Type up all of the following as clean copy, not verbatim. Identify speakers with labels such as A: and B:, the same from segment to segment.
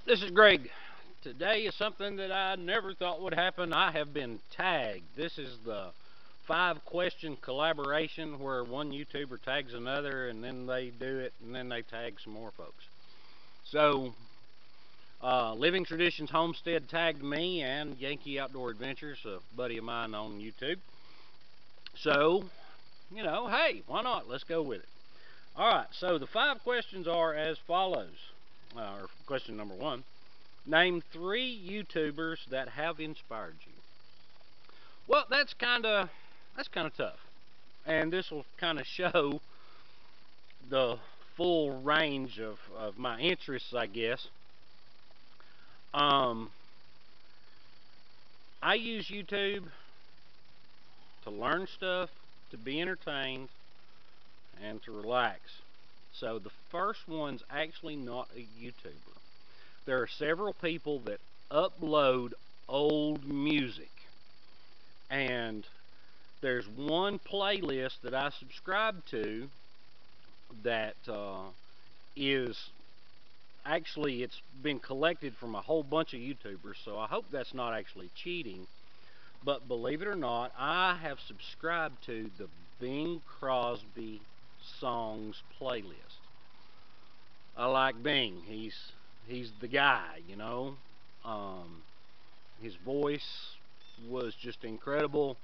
A: This is Greg. Today is something that I never thought would happen. I have been tagged. This is the 5 question collaboration where one YouTuber tags another and then they do it and then they tag some more folks. So, Living Traditions Homestead tagged me and Yankee Outdoor Adventures, a buddy of mine on YouTube. So, hey, why not? Let's go with it. All right, so the 5 questions are as follows. Or question number 1. Name 3 YouTubers that have inspired you. Well, that's kind of tough, and this will kind of show the full range of my interests, I guess. Um, I use YouTube to learn stuff, to be entertained, and to relax. So the first one's actually not a YouTuber. There are several people that upload old music, and there's one playlist that I subscribe to that is actually it's been collected from a whole bunch of YouTubers, so I hope that's not actually cheating. But believe it or not, I have subscribed to the Bing Crosby songs playlist. I like Bing. He's the guy. Um, his voice was just incredible,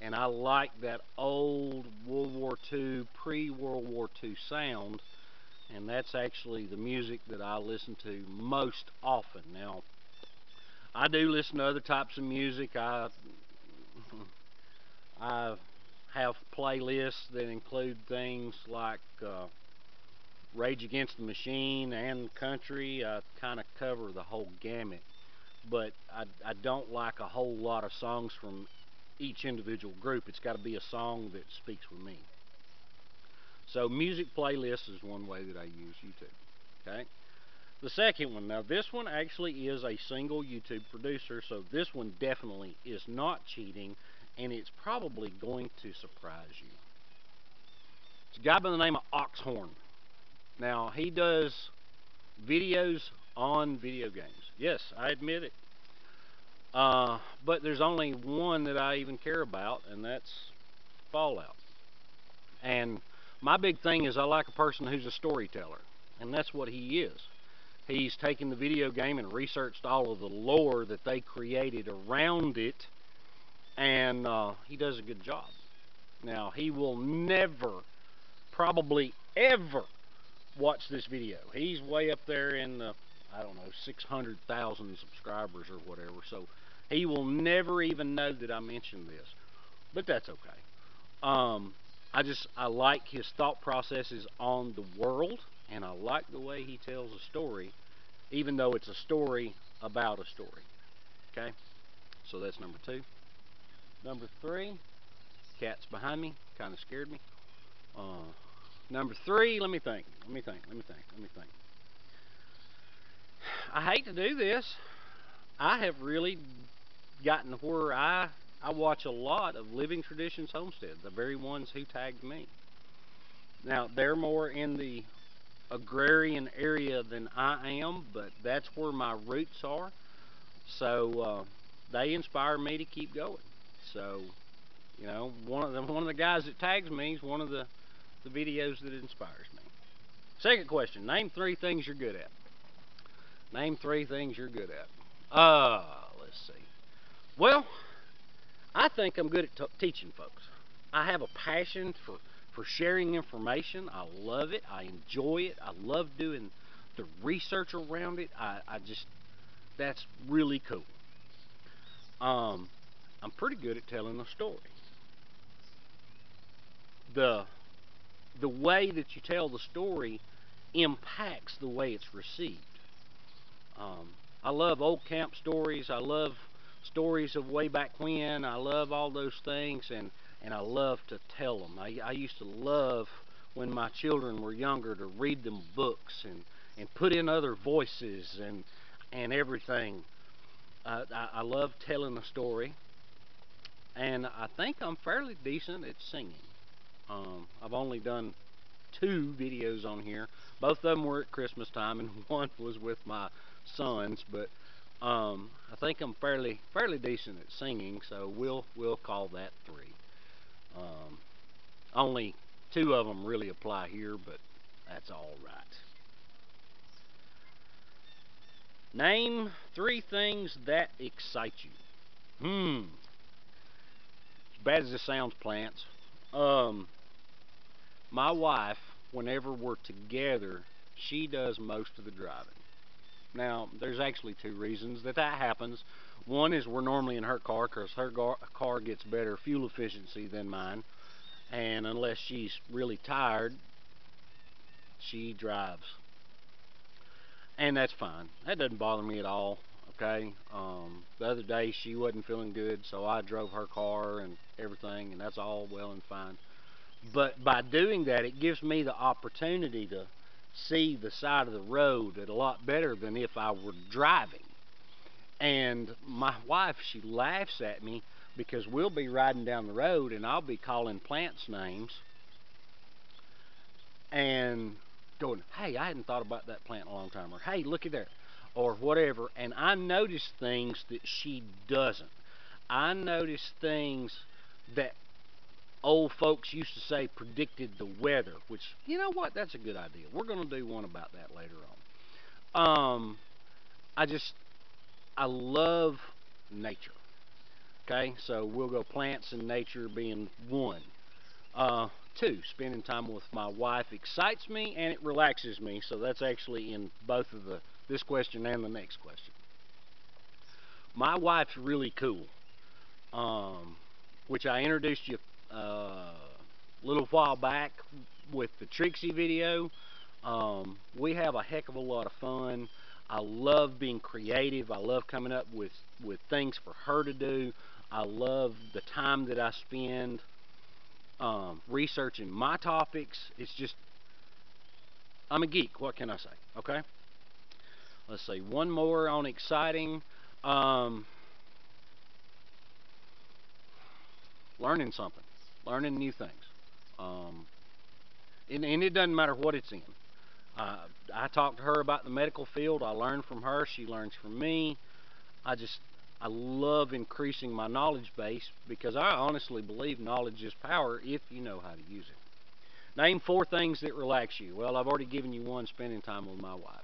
A: and I like that old World War II, pre-World War II sound, and that's actually the music that I listen to most often. Now, I do listen to other types of music. I have playlists that include things like Rage Against the Machine and country. I kind of cover the whole gamut, but I don't like a whole lot of songs from each individual group. It's got to be a song that speaks with me. So music playlists is one way that I use YouTube. Okay. The second one, now this one actually is a single YouTube producer, so this one definitely is not cheating, and it's probably going to surprise you. It's a guy by the name of Oxhorn. Now he does videos on video games. Yes, I admit it. But there's only one that I even care about, and that's Fallout. And my big thing is I like a person who's a storyteller, and that's what he is. He's taken the video game and researched all of the lore that they created around it, and he does a good job. Now, he will never, probably ever, watch this video. He's way up there in the, I don't know, 600,000 subscribers or whatever, so he will never even know that I mentioned this. But that's okay. Um, I like his thought processes on the world, and I like the way he tells a story, even though it's a story about a story. Okay, so that's number 2. Number 3, cat's behind me, kind of scared me. Uh, Number 3, let me think. I hate to do this. I have really gotten where I watch a lot of Living Traditions Homestead, the very ones who tagged me. Now they're more in the agrarian area than I am, but that's where my roots are. So they inspire me to keep going. So one of the guys that tags me is one of the videos that inspires me. Second question: name 3 things you're good at. Name 3 things you're good at. Let's see. Well, I think I'm good at teaching folks. I have a passion for sharing information. I love it. I enjoy it. I love doing the research around it. I just, that's really cool. Um, I'm pretty good at telling a story. The the way that you tell the story impacts the way it's received. I love old camp stories. I love stories of way back when. I love all those things, and I love to tell them. I used to love when my children were younger to read them books and put in other voices and everything. I love telling a story, and I think I'm fairly decent at singing. I've only done two videos on here. Both of them were at Christmas time, and one was with my sons. But I think I'm fairly decent at singing, so we'll call that three. Um, Only two of them really apply here, but that's all right. Name three things that excite you. As bad as this sounds, plants. Um, my wife, whenever we're together, she does most of the driving. Now, there's actually two reasons that happens. One is we're normally in her car because her car gets better fuel efficiency than mine, and unless she's really tired, she drives, and that's fine. That doesn't bother me at all. Okay. The other day she wasn't feeling good, so I drove her car and everything, and that's all well and fine. But by doing that, it gives me the opportunity to see the side of the road at a lot better than if I were driving. And my wife, she laughs at me because we'll be riding down the road and I'll be calling plants names and going, hey, I hadn't thought about that plant in a long time, or hey, look at there, or whatever. And I notice things that she doesn't. I notice things that old folks used to say predicted the weather, which, you know what, that's a good idea. We're going to do one about that later on. I just, I love nature. Okay, so we'll go plants and nature being one. Two, spending time with my wife excites me and it relaxes me. So that's actually in both of the this question and the next question. My wife's really cool, um, which I introduced you a little while back with the Trixie video. We have a heck of a lot of fun. I love being creative. I love coming up with things for her to do. I love the time that I spend researching my topics. It's just, I'm a geek. What can I say? Okay. Let's see. One more on exciting. Um, Learning something, learning new things. Um, and it doesn't matter what it's in. I talk to her about the medical field. I learn from her. She learns from me. I just, I love increasing my knowledge base because I honestly believe knowledge is power if you know how to use it. Name four things that relax you. Well, I've already given you one, spending time with my wife.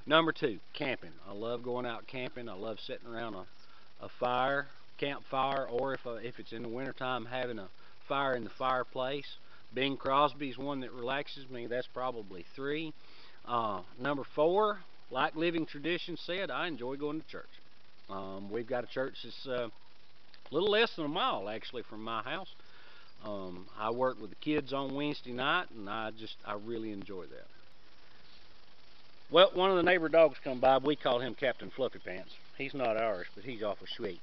A: Number two, camping. I love going out camping. I love sitting around a fire, campfire, or if it's in the wintertime, having a fire in the fireplace. Bing Crosby's one that relaxes me. That's probably three. Number four, like Living Tradition said, I enjoy going to church. We've got a church that's a little less than a mile actually from my house. I work with the kids on Wednesday night, and I really enjoy that. Well, one of the neighbor dogs come by. We call him Captain Fluffy Pants. He's not ours, but he's awful sweet.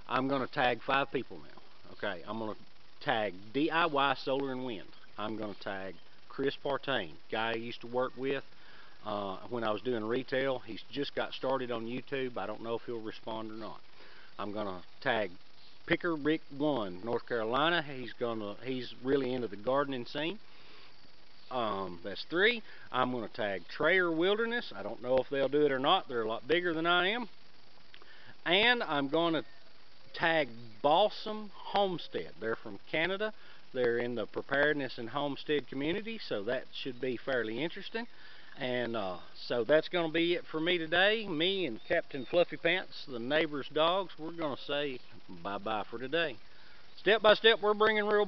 A: I'm going to tag five people now. Okay, I'm going to tag DIY Solar and Wind. I'm going to tag Chris Partain, guy I used to work with when I was doing retail. He's just got started on YouTube. I don't know if he'll respond or not. I'm going to tag Picker Rick One, North Carolina. He's really into the gardening scene. That's three. I'm going to tag Trayer Wilderness. I don't know if they'll do it or not. They're a lot bigger than I am. And I'm going to tag Balsam Homestead. They're from Canada. They're in the preparedness and homestead community, so that should be fairly interesting. And so that's going to be it for me today. Me and Captain Fluffy Pants, the neighbor's dogs, we're going to say bye-bye for today. Step by step, we're bringing real